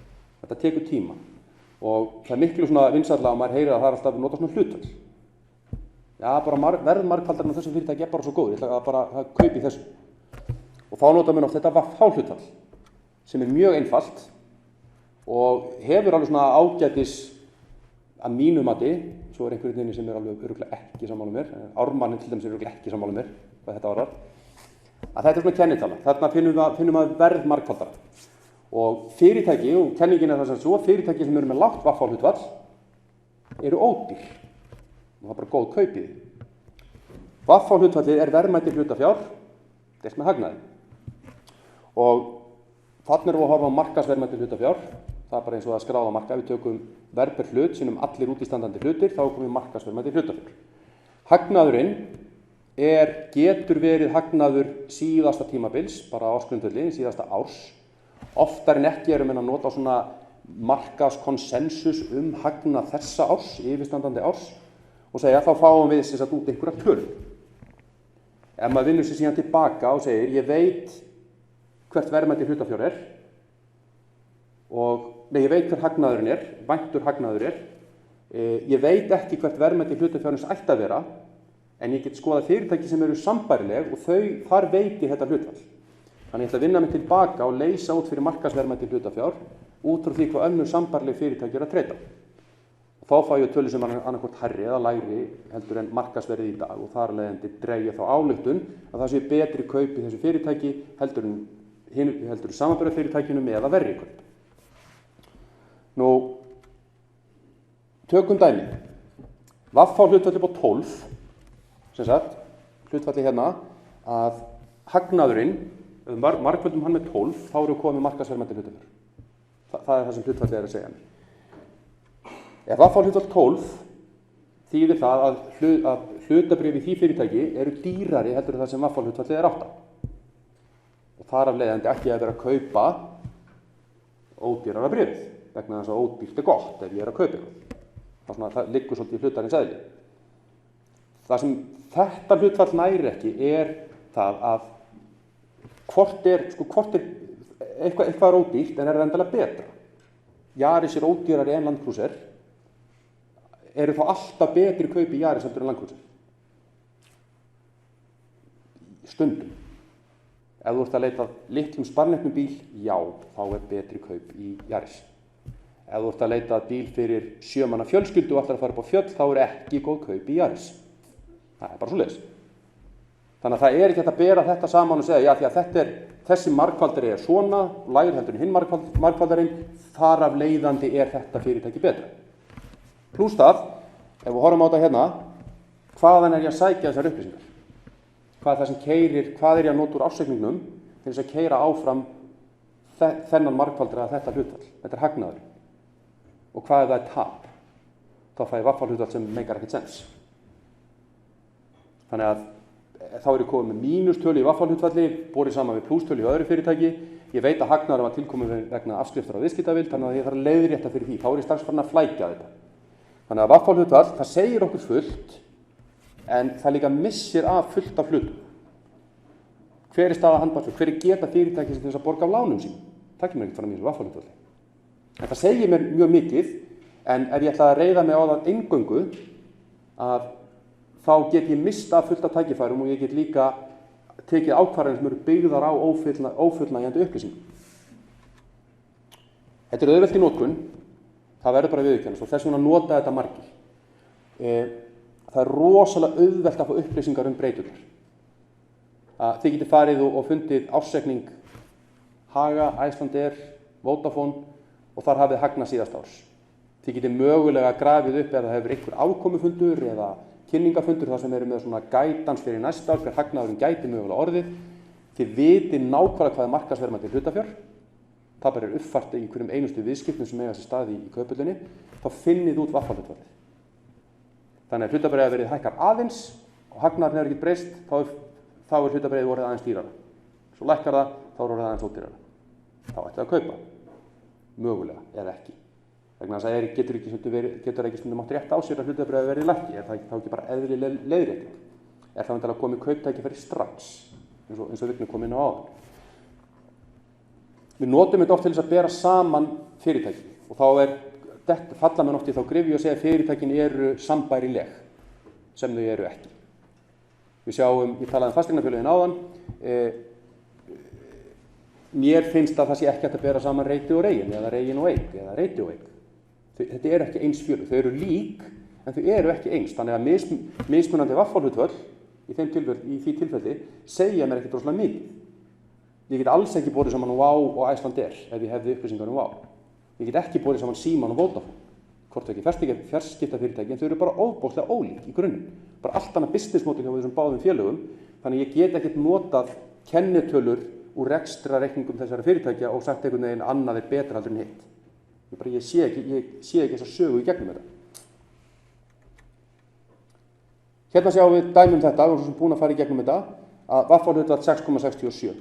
S1: Þetta tekur tíma og það er miklu svona vinsælla og maður heyrir að það er alltaf að nota svona hlutfall. Já, bara verðmargfaldarinn á þessu fyrirtæki er bara svo góð, ég ætla að bara kaupi þessu. Og þá nota mér oft þetta VAF-hlutfall sem er mjög einfalt og hefur alveg svona ágætis að mínu mati, svo er einhverjum inni sem er alveg örugglega ekki sammála mér, Ármann til dæmis er örugglega ekki sammála mér, hvað þetta varðar, að þetta er svona kennitala. Þarna finnum maður verðmargfaldara. Og fyrirtæki, og kenningin er það sem svo, fyrirtæki sem eru með lágt VAF-hlutfall eru ódýr. Og það er bara góð kaupið. VAF-hlutfallið er verðmæti hlutafjár, deilt með hagnaði. Og þannig erum við að horfa á markaðsverðmæti hlutafjár. Það er bara eins og að skráða markað. Við tökum verð per hlut, sínum allir útistandandi hlutir, þá komum við markaðsverðmæti hlutafjár. Hagnaðurinn getur verið hagnaður síðasta tímabils, bara ársgrundvelli, síðasta árs. Oftar en ekki erum við að nota svona markaðskonsensus hagnað þessa árs, yfirstandandi árs, og segja þá fáum við þess að út einhverja tölu. Ef maður vinnur sér síðan tilbaka og segir ég veit hvert verðmæti hlutafjár er ég veit hver hagnaðurinn er, væntur hagnaður er, ég veit ekki hvert verðmæti hlutafjárins ætti að vera, en ég get skoða fyrirtæki sem eru sambærileg og þar veit ég þetta hlutfall. Þannig ég ætla að vinna mig tilbaka og leysa út fyrir markaðsverðmæti hlutafjár út frá því hvað önnur sambærileg fyrirtæki eru að treyta. Þá fá ég tölu sem annarkvort hærri eða lægri heldur en markaðsverðið í dag og þar af leiðandi dreg ég þá ályktun að það sé betri kaup í þessu fyrirtæki heldur samanburðarfyrirtækjunum eða verri kaup. Nú, tökum dæmi. VAF-hlutfall upp á 12, sem sagt, hlutfalli hérna, að hagnaðurinn, margföldum hann með 12, þá eru komið markaðsverðmæti hlutafjár. Það er það sem hlutfalli er að segja mér. Ef VAF-hlutfall 12 þýðir það að hlutabréf í því fyrirtæki eru dýrari heldur en það sem VAF-hlutfallið er 8. Og þar af leiðandi ekki að vera að kaupa ódýrara bréfið, vegna þess að ódýrt er gott ef ég er að kaupa það. Það liggur svolítið í hlutarins eðli. Það sem þetta hlutfall nærir ekki er það að hvort er eitthvað er ódýrt en er það endilega betra. Yaris er ódýrari en Land Cruiser, eru þá alltaf betri kaup í Yaris heldur en Land Cruiser? Stundum. Ef þú ert að leita litlum sparneytnum bíl, já, þá er betri kaup í Yaris. Ef þú ert að leita bíl fyrir 7 manna fjölskyldu og ætlar að fara upp á fjöll, þá er ekki góð kaup í Yaris. Það er bara svoleiðis. Þannig að það er ekki hægt að bera þetta saman og segja, já, því að þessi margfaldari svona, lægri heldur en hinn margfaldarinn, þar af leiðandi þetta fyrirtæki betra. Plús það, ef við horfum á þetta hérna, hvaðan ég að sækja þessar upplýsingar? Hvað það sem keyrir, hvað ég að nota úr ársreikningnum til þess að keyra áfram þennan margfaldari að þetta hlutfall? Þetta hagnaður. Og hvað það tap? Þá fæ ég vaffalhlutfall sem meikar ekkert sens. Þannig að þá ég komið með mínustölu í vaffalhlutfalli, borið saman við plústölu í öðru fyrirtæki. Ég veit að hagnaður var tilkomið vegna afskriftar á viðskiptavild, þannig að ég þarf að leiðrétta fyrir því. Þá ég strax farin að flækja þetta. Þannig að vaffalhlutfall, það segir okkur fullt, en það líka missir af fullt af hlutum. Hver staða handbærslu? Hver geta fyrirtæki sem til þess að borga af lánum sínum? Það kemur ekkert fram í þessu vaffalhlutfalli. Þetta segir mér mjög mikið, en ef ég ætla að reiða mig á það eingöngu, að þá get ég mista fullt af tækifærum og ég get líka tekið ákvarðanir sem eru byggðar á ófullnægjandi upplýsingum. Þetta er auðvelt í notkun, það verður bara viðurkennast og þess vegna nota þetta margir. Það er rosalega auðvelt að fá upplýsingar breyturnar. Þið getið farið og fundið ársreikning Haga, Icelandair, Vodafone og þar hafið hagnað síðasta árs. Þið getið mögulega grafið upp ef það hefur einhver afkomufundur eða kynningafundur þar sem eru með svona gætans fyrir næsta ár, hver hagnaðurinn gæti mögulega orðið. Þið vitið nákvæmlega hvað er markaðsverðmæti hlutafjár. Það bara uppfært í hverjum einustu viðskiptum sem eiga sér stað í kaupullinni. Þá finnið út vaffalhlutfallið. Þannig að hlutabréfið verið hækkar aðeins og hagnaðurinn hefur ekkert breyst, þá er hlutabréfið orðið aðeins dýrara. Svo lækkar það, þá er orðið aðeins ódýrara. Þá ætti það að kaupa. Mögulega, eða ekki. Vegna þess að getur ekki stundum átt rétt á sér að hlutabréfið verði lækki, er það þá ekki bara eðlileg leiðrétting? Er það að komið kauptækifæri strax, eins og Vignir kom inn á áðan? Við notum þetta oft til þess að bera saman fyrirtæki og þá falla menn oft í þá gryfju og segja að fyrirtækin eru sambærileg, sem þau eru ekki. Við sjáum, ég talaði um fasteignafélögin áðan, mér finnst að það sé ekki hægt að bera saman Reiti og Regin, eða Regin og Eik, eða Reiti og Eik. Þetta eru ekki eins félög, þau eru lík, en þau eru ekki eins. Þannig að mismunandi vaffalhlutföll í því tilfelli segja mér ekkert rosalega mikið. Ég get alls ekki borið saman Wow og Icelandair ef ég hefði upplýsingar Wow. Ég get ekki borið saman Síman og Vodafone. Hvort ekki fjarskiptafyrirtæki, en þau eru bara ofboðslega ólík í grunninn. Bara allt annað business model hjá þessum báðum félögum. Þannig ég get ekkert notað kennitölur úr rekstrarreikningum þessara fyrirtækja og sagt einhvern veginn annað betra heldur en hitt. Ég sé ekki þessa sögu í gegnum þetta. Hérna sjáum við dæmum þetta, við erum svo búin að fara í gegnum þetta, að vaffalhlutfall 6,67.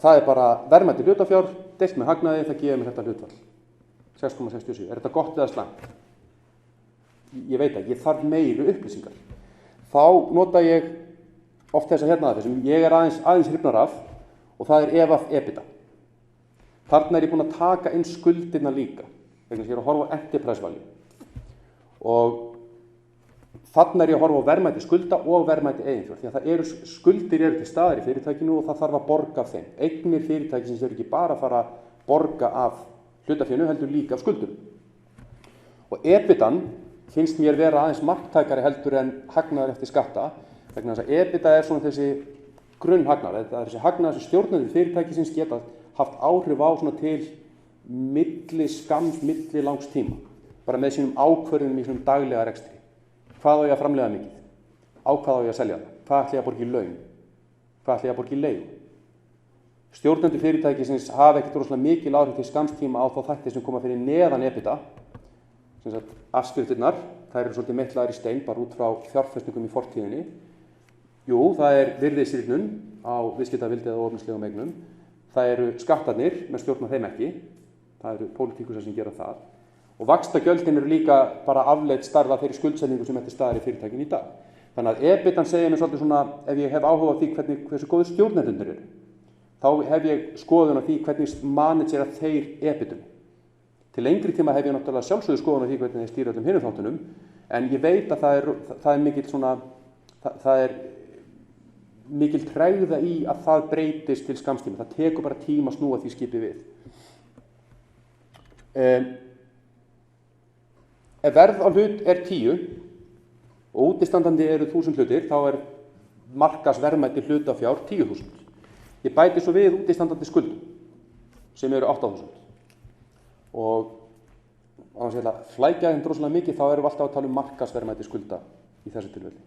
S1: Það er bara verðmæti hlutafjár, deilt með hagnaði, það gefur mér þetta hlutfall. 6,67. Er þetta gott eða slæmt? Ég veit ekki, ég þarf meiri upplýsingar. Þá nota ég oft þessa hérna aðeins sem ég er aðeins hrifnar af og það er EVAF EBITDA. Þarna er ég búin að taka inn skuldirna líka, vegna þess að ég er að horfa á enterprise value. Og þarna er ég að horfa á verðmæti skulda og verðmæti eiginfjár, því að skuldir eru til staðar í fyrirtækinu og það þarf að borga af þeim. Eignir fyrirtækisins eru ekki bara að fara að borga af hlutafénu, heldur líka af skuldum. Og EBITAn finnst mér vera aðeins marktækari heldur en hagnaður eftir skatta, vegna þess að EBITDA er svona þessi grunnhagnaður, það er þessi hagnaður sem stjórnendur fyrirtækisins geta haft áhrif á svona til milli langs tíma, bara með sínum ákvörðunum í svona daglega rekstri. Hvað á ég að framleiða mikið? Á hvað á ég að selja það? Hvað ætla ég að borga í laun? Hvað ætla ég að borga í leigu? Stjórnendur fyrirtækisins hafa ekkert rosalega mikil áhrif til skamms tíma á þá þætti sem koma fyrir neðan EBITDA. Sem sagt, afskriftirnar, þær eru svolítið meitlaðar í stein, bara út frá fjárfestingum í fortíðinni. Jú, það er virðisrýrnun á viðskiptavildi eða ofnislegum eignum. Það eru skattarnir, menn stjórna þeim ekki. Það eru pólitíkusar sem gera það. Og vaxtagjöldin eru líka bara afleidd starfa þeirri skuldsetningu sem þetta staðar í fyrirtækinu í dag. Þannig að EBITAn segir mér svolítið svona, ef ég hef áhuga á því hversu góðir stjórnendurnir eru, þá hef ég skoðun á því hvernig managera þeir EBITum. Til lengri tíma hef ég náttúrulega sjálfsögðu skoðun á því hvernig þeir stýra öllum hinum þáttunum, en ég veit að það er mikil tregða í að það breytist til skamstíma. Það tekur bara tíma að snúa því skipi við. Ef verð á hlut er 10 og útistandandi eru 1000 hlutir, þá er markaðsverðmæti hlutafjár 10.000. Ég bæti svo við útistandandi skuldum sem eru 8.000. Og á að segja flækja þeim droslega mikið, þá erum við alltaf að tala um markaðsverðmæti skulda í þessu tilfelli.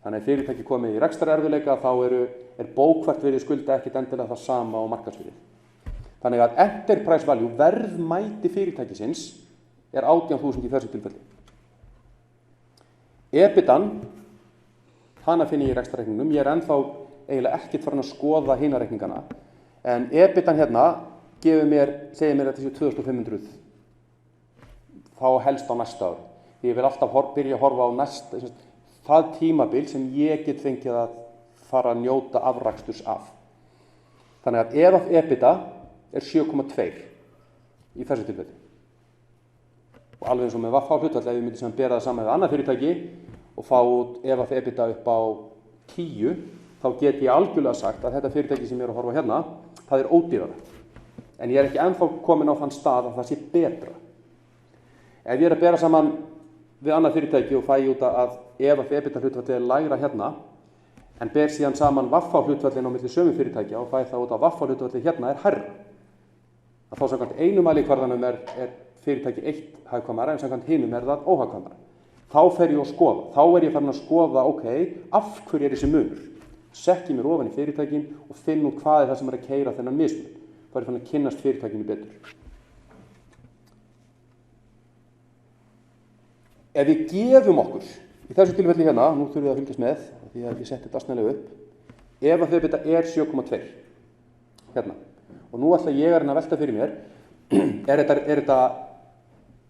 S1: Þannig að fyrirtæki komið í rekstrarerfiðleika, þá er bókfært virði skulda ekkert endilega það sama á markaðsvirði. Þannig að enterprise value, verðmæti fyrirtækisins, er 18.000 í þessu tilfelli. EBITDAn, hana finn ég í rekstrarreikningnum, ég er ennþá eiginlega ekkert farin að skoða hina reikningana, en EBITDAn hérna segir mér að þessi 2.500 þá helst á næsta ári. Ég vil alltaf byrja að horfa á það tímabil sem ég get fengið að fara að njóta afraksturs af. Þannig að ef EBITDA er 7,2 í þessu tilfelli. Og alveg eins og með VFH-hlutfall, ef ég myndi sem bera það saman með annað fyrirtæki og fá út ef EBITDA upp á 10, þá get ég algjörlega sagt að þetta fyrirtæki sem ég er að horfa hérna, það er ódýrara. En ég er ekki ennþá komin á þann stað að það sé betra. Ef ég er að bera saman við annað fyrirtæki og fæ út að ef EBITDA-hlutfallið er lægra hérna, en ber síðan saman VFH-hlutfallin á milli sömu fyrirtækja og fæ það út að VFH-hlutfallið hérna er hærra. Að þá samkvæmt einu mælikvarðanum er fyrirtæki 1 hagkvæmara en samkvæmt hinum er það óhagkvæmara. Þá fer ég að skoða. Þá er ég farin að skoða, af hverju er þessi munur? Sekk ég mér ofan í fyrirtækin og finn út hvað er það sem er að keyra þennan mismun. Þá er ég farin að kynnast fyrirtækinu betur. Ef við gefum okkur, í þessu tilfelli hérna, nú þurfum við að fylgjast með, því að ég setti þetta snælega upp, ef að þetta er 7,2, hérna, og nú ætla ég að velta fyrir mér,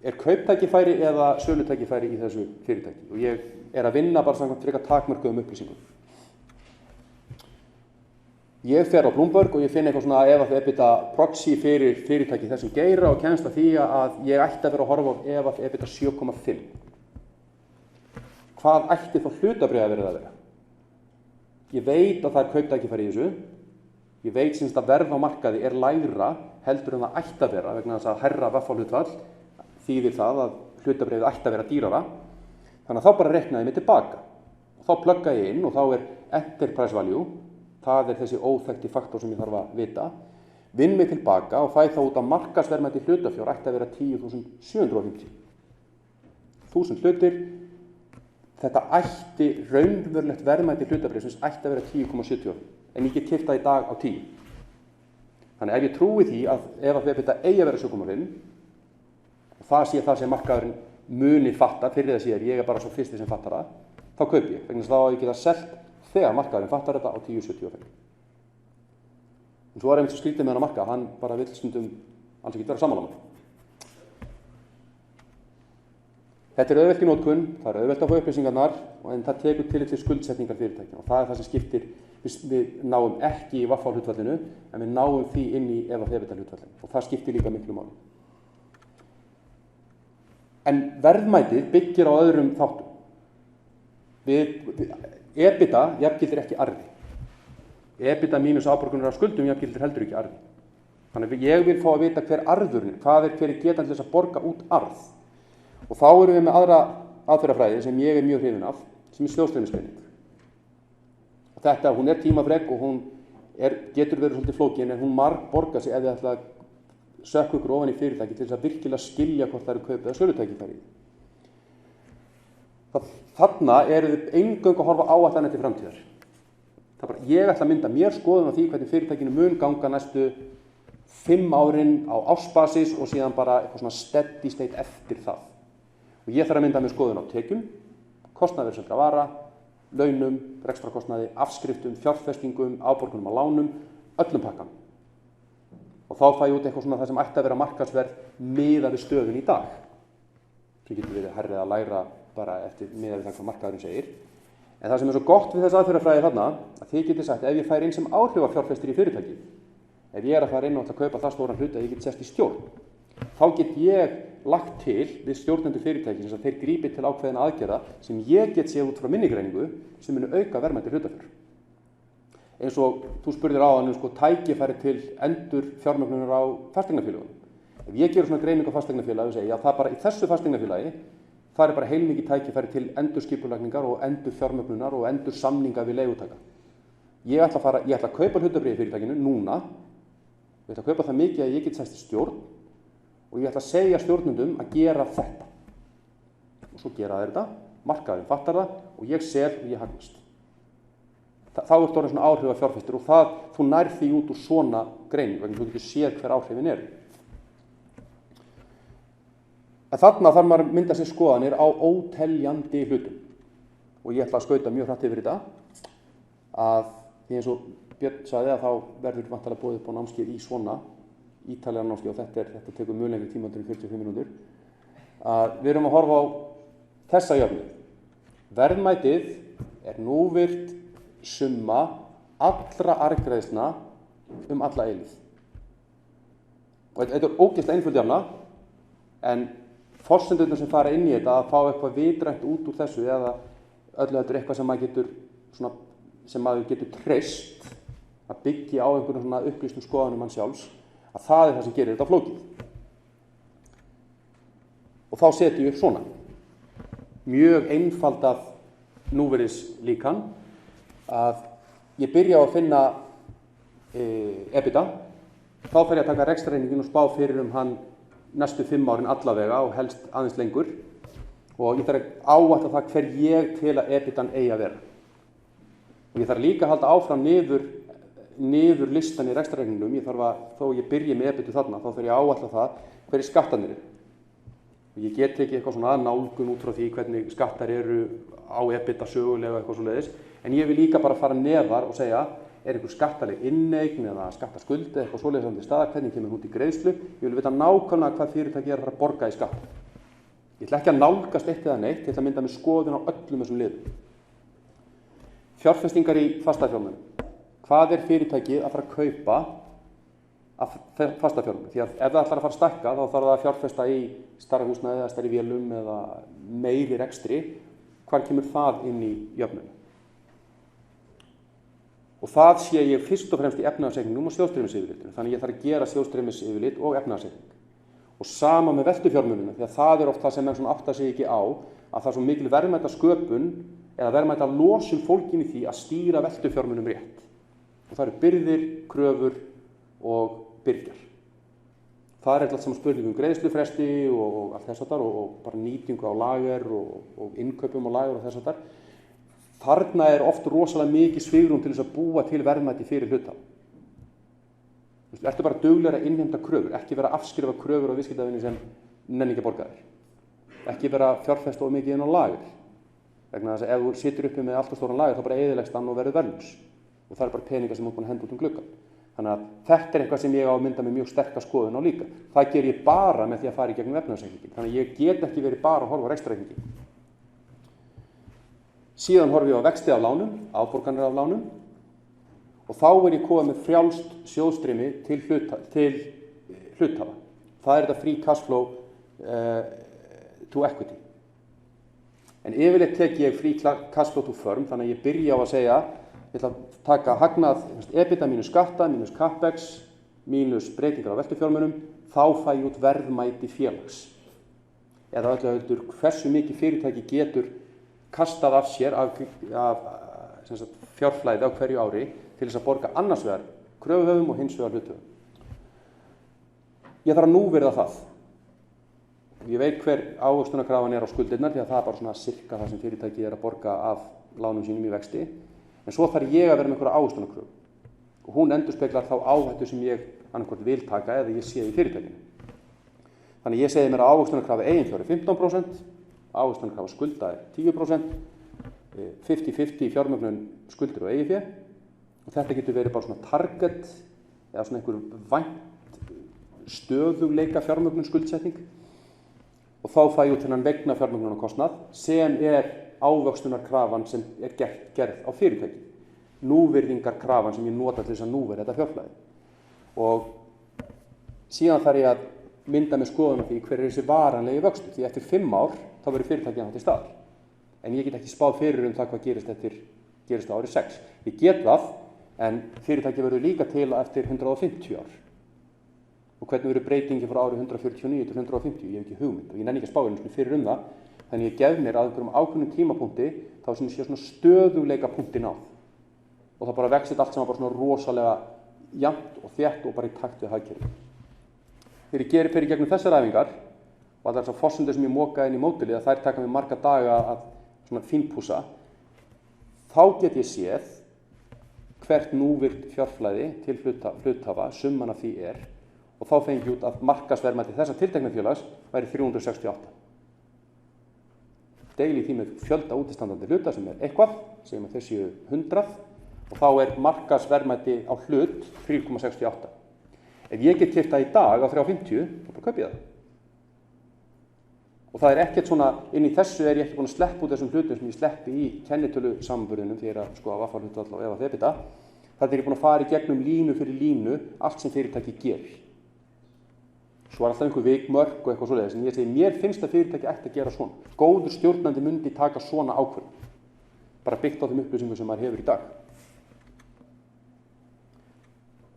S1: er kauptækifæri eða sölutækifæri í þessu fyrirtæki? Og ég er að vinna bara samkvæmt frekar takmörkuðum upplýsingum. Ég fer á Bloomberg og ég finn eitthvað svona ef að EBITDA proxy fyrir fyrirtæki þessum geira og kemst að því að ég ætti að vera að horfa á ef að EBITDA 7,5. Hvað ætti þá hlutabréf að vera? Ég veit að það er kauptækifæri í þessu. Ég veit sem að verð á markaði er lægra heldur en það ætti að vera vegna þess að hærra VFH-hlutfall þýðir það að hlutabréfið ætti að vera dýrara. Þannig að þá bara reiknaði ég mig tilbaka. Þá plugga ég inn og þá er enterprise value, það er þessi óþekkti faktor sem ég þarf að vita, vinn mig tilbaka og fæ þá út að markaðsverðmæti hlutafjár ætti að vera 10.750. 1000 hlutir. Þetta ætti raunverulegt verðmæti hlutabréfsins ætti að vera 10,70 en ég get keypt það í dag á 10. Þannig ef ég trúi því að ef þetta eigi að vera 7,5 og það sem markaðurinn muni fatta fyrir þess ég er bara svo fyrsti sem fattar það, þá kaupi ég. Vegna þess að þá ég geta selt þegar markaðurinn fattar þetta á 10,75. En svo er einmitt svo skrítið með hann að marka, hann bara vill stundum alls ekki vera sammála með. Þetta er auðvelt í notkun, það er auðvelt að fá upplýsingarnar en það tekur tillit til skuldsetningar fyrirtækja og það er það sem skiptir, við náum ekki í VFH-hlutfallinu en við náum því inn í EBITDA-hlutfallinu og það skiptir líka miklu máli. En verðmætið byggir á öðrum þáttum. EBITDA jafngildir ekki arði. EBITDA mínus afborganir af skuldum jafngildir heldur ekki arði. Þannig að ég vil fá að vita hver arðurinn, hver er getan til þess að borga út arð. Og þá erum við með aðra aðferðafræði sem ég er mjög hrifinn af, sem er sjóðstreymisgreining. Hún er tímafrek og hún getur verið svolítið flókin en hún margborgar sig ef þið ætla að sökka ykkur ofan í fyrirtæki til þess að virkilega skilja hvort það eru kaup eða sölutækifæri. Þarna eru þið eingöngu að horfa áætlanir til framtíðar. Ég ætla að mynda mér skoðun á því hvernig fyrirtækinu mun ganga næstu 5 árin á ársbasis og síðan bara eitthvað svona steady state eftir það. Og ég þarf að mynda mér skoðun á tekjum, kostnaði við seldra vara, launum, rekstrakostnaði, afskriftum, fjárfestingum, afborgunum á lánum, öllum pakkan. Og þá fæ ég út eitthvað svona það sem ætti að vera markaðsverð miðað við stöðun í dag. Sem getur verið hærri eða lægra bara eftir miðað við það hvað markaðurinn segir. En það sem er svo gott við þessa aðferðafræði þarna, að þið getið sagt ef ég fær inn sem áhrifafjárfestir í fyrirtæki, ef ég er að fara inn og ætla að kaupa það stóran hluta að ég get sest í stjórn, þá get ég lagt til við stjórnendur fyrirtækisins að þeir grípi til ákveðina aðgerða sem ég get séð út frá minni greiningu sem munu auka verðmæti hlutafjár. Eins og þú spurðir áðan tækifæri til endur fjármögnunar á fasteignafélögum. Ef ég gerur svona greiningu á fasteignafélagi og segja að það bara í þessu fasteignafélagi það er bara heilmikið tækifæri til endurskipulagningar og endur fjármögnunar og endur samninga við leigutaka. ég ætla að kaupa hlutabréf í fyrirtækinu núna, ég ætla að kaupa það mikið að ég get sæst í stjórn og ég ætla að segja stjórnendum að gera þetta. Og svo gera þeir þetta, markaðurinn fattar það og ég sel og ég hagnast. Þá ertu orðinn svona áhrifa fjárfestir og þú nærð því út úr svona greining vegna þú getur séð hver áhrifin eru. En þarna þarf maður að mynda sér skoðanir á óteljandi hlutum. Og ég ætla að skauta mjög hratt yfir þetta að því eins og Björn sagði að þá verður vantarlega boðið upp á námskeið í svona ítarlega námskeið og þetta tekur mjög lengri tíma, 45 mínútur. Við erum að horfa á þessa jöfnu. Verðmætið er núvirt summa allra arðgreiðslna alla eilífð. Og þetta er ógeðslega einföld jafna, en forsendurnar sem fara inn í þetta að fá eitthvað vitrænt út úr þessu eða öllu þetta er eitthvað sem maður getur treyst að byggja á einhverjum svona upplýstum skoðanum mann sjálfs, að það er það sem gerir þetta flókið. Og þá setjum ég upp svona. Mjög einfaldað núvirðislíkan að ég byrja á að finna EBITDA, þá fer ég að taka rekstrareiningin og spá fyrir hann næstu 5 árin allavega og helst aðeins lengur og ég þarf að áætla það hver ég til að EBITan eigi að vera. Og ég þarf líka að halda áfram niður listan í rekstrarreikningnum. Þó ég byrji með EBITu þarna, þá þarf ég að áætla það hverjir skattarnir eru. Og ég get ekki eitthvað svona nálgun út frá því hvernig skattar eru á EBITA sögulega eitthvað svoleiðis, en ég vil líka bara fara neðar og segja, er einhver skattaleg inneign eða skattaskuld eða eitthvað svoleiðis á staðar, hvernig kemur hún í greiðslu. Ég vil vita nákvæmlega hvað fyrirtæki er að fara að borga í skatt. Ég ætla ekki að nálgast eitt eða neitt, ég ætla að mynda með skoðun á öllum þessum liðum. Fjárfestingar í fastafjármunum. Hvað er fyrirtækið að fara að kaupa af fastafjármunum? Því að ef það ætlar að fara að stækka, þá þarf það að fjárfesta í stærra húsnæði eða stærri vélum eða meiri rekstri. Hvar kemur það inn í jöfnunum? Og það sé ég fyrst og fremst í efnahagsreikningnum og sjóðstreymisyfirlitinu. Þannig ég þarf að gera sjóðstreymisyfirlit og efnahagsreikning. Og sama með veltufjármunina, því að það er oft það sem menn svona áttar sig ekki á, að það er svo mikil verðmæta sköpun eða verðmæta losun fólkin í því að stýra veltufjármunum rétt. Og það eru byrðir, kröfur og byrgjar. Það er alltaf saman spurning greiðslufresti og allt þess og bara nýtingu á lager og innkaupum á lager og þess að þarna er oft rosalega mikið svigrúm til þess að búa til verðmæti fyrir hluthafa. Ertu bara duglegri að innheimta kröfur, ekki vera að afskrifa kröfur á viðskiptavinni sem nenni ekki að borga þér. Ekki vera að fjárfesta of mikið inn á lager. Vegna þess að ef þú situr uppi með allt of stóran lager þá bara eyðileggst hann og verður verðlaus. Og það er bara peningar sem þú ert búin að henda út gluggann. Þannig að þetta er eitthvað sem ég á að mynda með mjög sterka skoðun á líka. Það ger ég bara með því að fara í gegnum efnahagsreikninginn. Þannig að ég get ekki verið bara að horfa á rekstrarreikninginn. Síðan horfi ég á vexti af lánum, afborganir af lánum og þá er ég komið með frjálst sjóðstreymi til hluthafa. Það er þetta free cash flow to equity. En yfirleitt tek ég free cash flow to firm, þannig að ég byrja á að segja, ég ætla að taka hagnað EBITDA mínus skatta, mínus capex, mínus breytingar á veltufjármunum, þá fæ ég út verðmæti félags. Eða öllu heldur hversu mikið fyrirtæki getur kastað af sér af fjárflæði á hverju ári til þess að borga annars vegar kröfuhöfum og hins vegar hluthöfum. Ég þarf að núvirða það. Ég veit hver ávöxtunarkrafan er á skuldirnar því að það er bara svona sirka það sem fyrirtækið er að borga af lánum sínum í vexti. En svo þarf ég að vera með einhverja ávöxtunarkröfu. Og hún endurspeglar þá áhættu sem ég annaðhvort vil taka eða ég sé í fyrirtækinu. Þannig ég segi mér að ávöxtunarkrafa eiginfjár er 15%, ávöxtunarkrafa skulda er 10%, 50-50 fjármögnun skuldir og eigið fé. Og þetta getur verið bara svona target eða svona einhver vænt stöðugleika fjármögnun skuldsetning. Og þá fæ ég út þennan vegna fjármögnunarkostnað sem er ávöxtunarkrafan sem er gerð á fyrirtæki. Núvirðingarkrafan sem ég nota til þess að núvirða þetta fjárflæði. Og síðan þarf ég að mynda með skoðun á því hver er þessi varanlegi vöxtur. Því eftir 5 ár þá verður fyrirtækið til staðar. En ég get ekki spáð fyrir það hvað gerist á ári 6. Ég get það, en fyrirtækið verður líka til eftir 150 ár. Og hvernig verður breytingi frá ári 149 til 150, ég hef ekki hugmynd og ég nenni ekki að spá einu fyrir það. Þannig ég gef mér að einhverjum ákveðnum tímapunkti þá sem sé svona stöðugleika punkti náð. og það bara vex þetta allt saman bara svona rosalega jafnt og þétt og bara í takt við hagkerfið. Þegar ég fer í gegnum þessar æfingar og allar þessar forsendur sem ég moka inn í módelið að þær taka mig marga daga að svona fínpússa, þá get ég séð hvert núvirkt fjárflæði til hluthafa, summan af því og þá fengi ég út að markaðsverðmæti þessa tiltekna félags væri 368. Deili því með fjölda útistandandi hluta sem eitthvað, segjum að þau séu 100 og þá markaðsverðmæti á hlut 3,68. Ef ég get keypt það í dag á 3,50, þá bara kaupi ég það. Og það ekkert svona, inn í þessu ég ekki búin að sleppa út þessum hlutum sem ég sleppi í kennitölu samanburðinum þegar að skoða vaffarhlutvall og ef að þebita. Það ég búin að fara í gegnum línu fyrir línu allt sem fyrirtæki gerir. Svo alltaf einhver vikmörk og eitthvað svoleiðis, en ég segi, mér finnst að fyrirtæki ætti að gera svona. Góður stjórnandi myndi taka svona ákvörðun, bara byggt á þeim upplýsingum sem maður hefur í dag.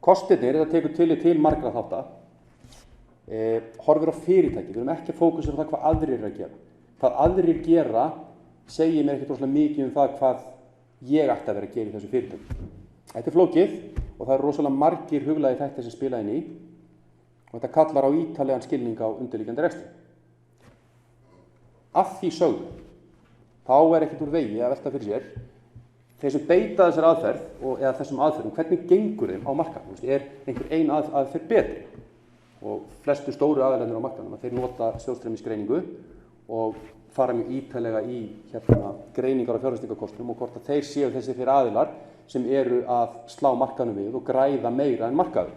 S1: Kostirnir, það tekur til margra þátta, horfir á fyrirtæki, við erum ekki að fókusa á það hvað aðrir að gera. Hvað aðrir gera segir mér ekkert rosalega mikið það hvað ég ætti að vera að gera í þessu fyrirtæki. Þetta flókið og það rosalega margir huglægir þættir sem spila inn í og þetta kallar á ítarlegan skilning á undirliggjandi rekstri. Að því sögðu, þá ekkert úr vegi að velta fyrir sér þeir sem beita þessar aðferð eða þessum aðferðum, hvernig gengur þeim á markaðnum? Einhver ein aðferð betri? Og flestu stóru aðilarnir á markaðnum að þeir nota sjóðstreymisgreiningu og fara mjög ítarlega í greiningar á fjárfestingarkostum og hvort að þeir séu þessir aðilar sem eru að slá markaðnum við og græða meira en markaður.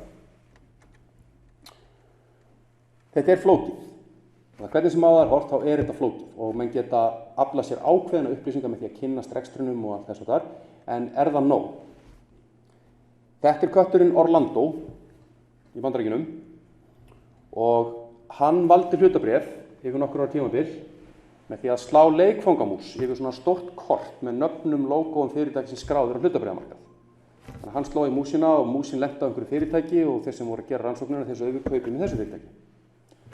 S1: Þetta flókið. Hvernig sem á það horft, þá þetta flókið og menn geta aflað sér ákveðna upplýsingar með því að kynnast rekstrunum og allt þess og þar, en það nóg? Þetta kötturinn Orlando í Bandaríkjunum og hann valdi hlutabréf yfir nokkur ára tímabil með því að slá leikfangamús yfir svona stórt kort með nöfnum, lógóum fyrirtæki sem skráður á hlutabréfamarkað. Þannig að hann sló í músina og músin lenti á einhverju fyrirtæki og þeir sem voru að gera rannsóknina þeir sem kaupið með þessu fyrirtæki.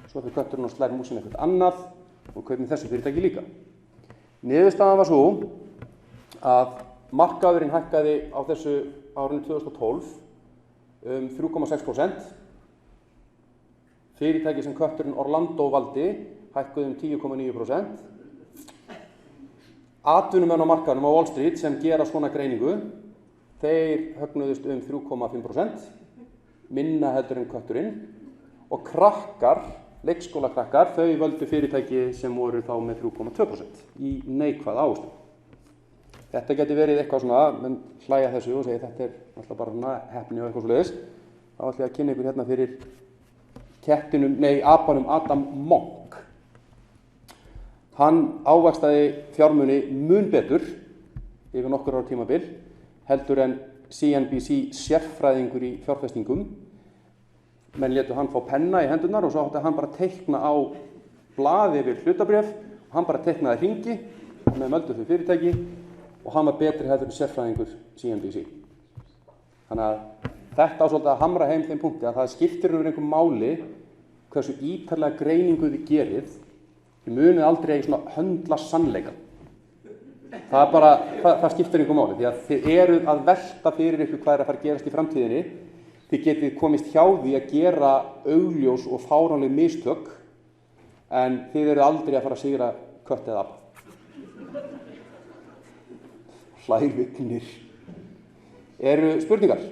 S1: Svo fyrir kötturinn og slær músin eitthvað annað og kaupið með þessu fyrirtæki líka. Niðurstaðan var svo að markaðurinn hækkaði á þessu árinu 2012 3,6%. Fyrirtæki sem kötturinn Orlando valdi hækkuðu 10,9%. Atvinnumenn á markaðnum á Wall Street sem gera svona greiningu, þeir högnuðust 3,5%, minna heldur en kötturinn og krakkar, leikskólakrakkar, þau völdu fyrirtæki sem voru þá með 3,2% í neikvæða ávöxtun. Þetta geti verið eitthvað svona, menn hlæja þessu og segja þetta alltaf bara heppni og eitthvað svoleiðis. Þá ætlum ég að kynna ykkur hérna fyrir apanum Adam Monk. Hann ávaxtaði fjármuni mun betur yfir nokkur ára tímabil heldur en CNBC sérfræðingur í fjárfestingum. Menn létu hann fá penna í hendurnar og svo átti hann bara að teikna á blaði yfir hlutabréf og hann bara teiknaði hringi með mölduðu fyrirtæki og hann var betri heldur en sérfræðingur CNBC. Þannig að þetta á svolítið að hamra heim þeim punkti að það skiptir yfir einhverjum máli hversu ítarlega greiningu þið gerið. Þið munið aldrei svona höndla sannleikann. Það skiptir einhverjum máli því að þið eruð að velta fyrir ykkur hvað að fara að gerast í framtíðinni. Þið getið komist hjá því að gera augljós og fáránleg mistök en þið eruð aldrei að fara að sigra kött eða apa. Hlærvignir. Eru spurningar?